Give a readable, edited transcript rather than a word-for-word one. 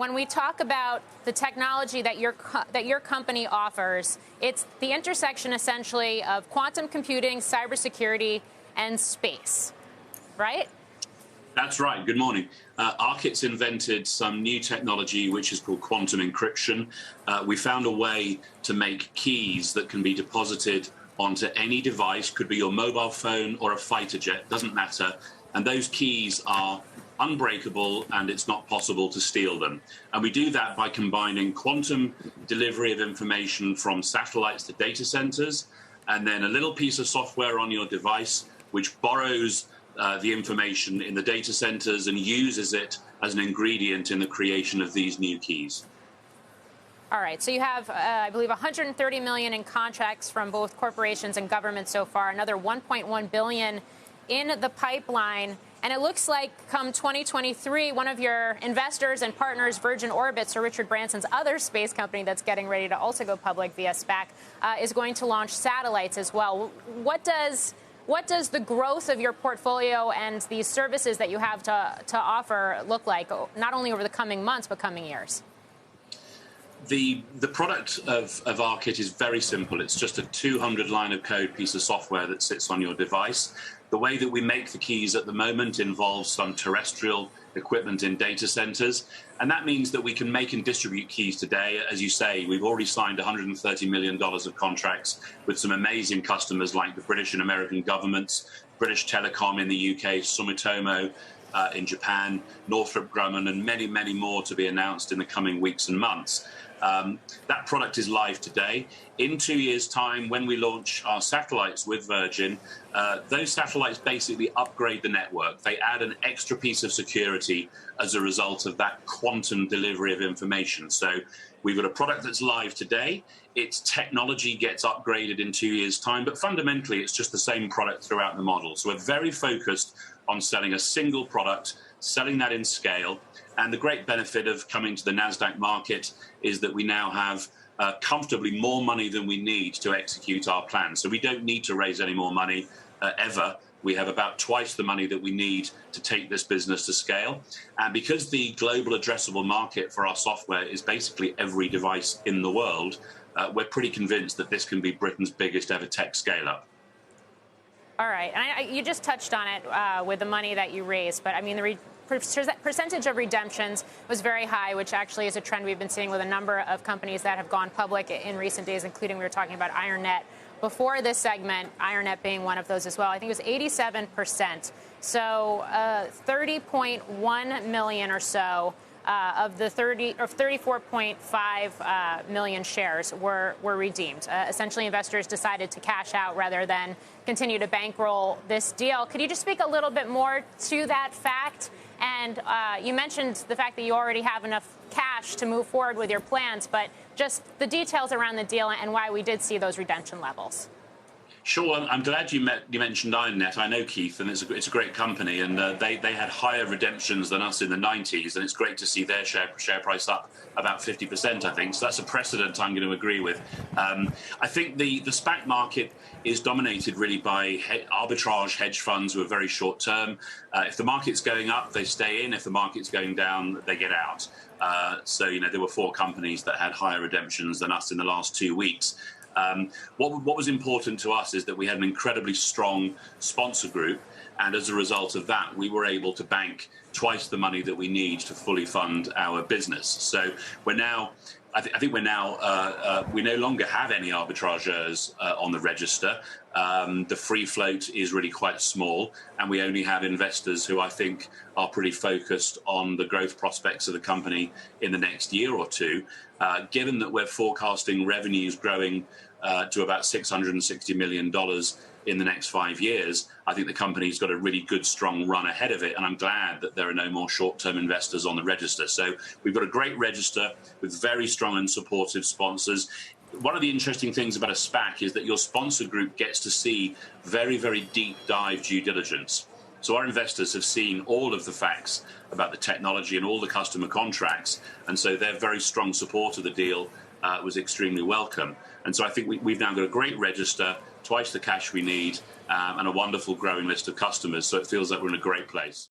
when we talk about the technology that your company offers, it's the intersection essentially of quantum computing, cybersecurity, and space, right? That's right. Good morning. Arqit's invented some new technology which is called quantum encryption. We found a way to make keys that can be deposited onto any device, could be your mobile phone or a fighter jet, doesn't matter. And those keys are unbreakable and it's not possible to steal them. And we do that by combining quantum delivery of information from satellites to data centers, and then a little piece of software on your device which borrows the information in the data centers and uses it as an ingredient in the creation of these new keys. All right. So you have, I believe, $130 million in contracts from both corporations and governments so far, another $1.1 billion in the pipeline. And it looks like come 2023, one of your investors and partners, Virgin Orbit, Sir Richard Branson's other space company that's getting ready to also go public via SPAC, is going to launch satellites as well. What does the growth of your portfolio and the services that you have to offer look like, not only over the coming months, but coming years? The product of Arqit is very simple. It's just a 200-line of code piece of software that sits on your device. The way that we make the keys at the moment involves some terrestrial equipment in data centers, and that means that we can make and distribute keys today. As you say, we've already signed $130 million of contracts with some amazing customers like the British and American governments, British Telecom in the UK, Sumitomo in Japan, Northrop Grumman, and many, many more to be announced in the coming weeks and months. That product is live today. In 2 years' time, when we launch our satellites with Virgin, those satellites basically upgrade the network. They add an extra piece of security as a result of that quantum delivery of information. So we've got a product that's live today. Its technology gets upgraded in 2 years' time, but fundamentally it's just the same product throughout the model. So we're very focused on selling a single product, selling that in scale. And the great benefit of coming to the NASDAQ market is that we now have comfortably more money than we need to execute our plan. So we don't need to raise any more money ever. We have about twice the money that we need to take this business to scale. And because the global addressable market for our software is basically every device in the world, we're pretty convinced that this can be Britain's biggest ever tech scale-up. All right. And you just touched on it with the money that you raised, but I mean, the percentage of redemptions was very high, which actually is a trend we've been seeing with a number of companies that have gone public in recent days, including we were talking about IronNet before this segment, IronNet being one of those as well. I think it was 87%. So 30.1 million or so of the 34.5 million shares were redeemed. Essentially, investors decided to cash out rather than continue to bankroll this deal. Could you just speak a little bit more to that fact? And you mentioned the fact that you already have enough cash to move forward with your plans, but just the details around the deal and why we did see those redemption levels. Sure. I'm glad you mentioned IronNet. I know Keith, and it's a great company, and they had higher redemptions than us in the 90s, and it's great to see their share price up about 50%, I think. So that's a precedent I'm going to agree with. I think the SPAC market is dominated really by arbitrage hedge funds who are very short term. If the market's going up, they stay in. If the market's going down, they get out. So, there were 4 companies that had higher redemptions than us in the last 2 weeks. What was important to us is that we had an incredibly strong sponsor group, and as a result of that, we were able to bank twice the money that we need to fully fund our business. So we're now, I think we're now, we no longer have any arbitrageurs on the register. The free float is really quite small, and we only have investors who I think are pretty focused on the growth prospects of the company in the next year or two. Given that we're forecasting revenues growing to about $660 million in the next 5 years, I think the company's got a really good, strong run ahead of it, and I'm glad that there are no more short-term investors on the register. So we've got a great register with very strong and supportive sponsors. One of the interesting things about a SPAC is that your sponsor group gets to see very, very deep dive due diligence. So our investors have seen all of the facts about the technology and all the customer contracts, and so their very strong support of the deal was extremely welcome. And so I think we've now got a great register, twice the cash we need, and a wonderful growing list of customers, so it feels like we're in a great place.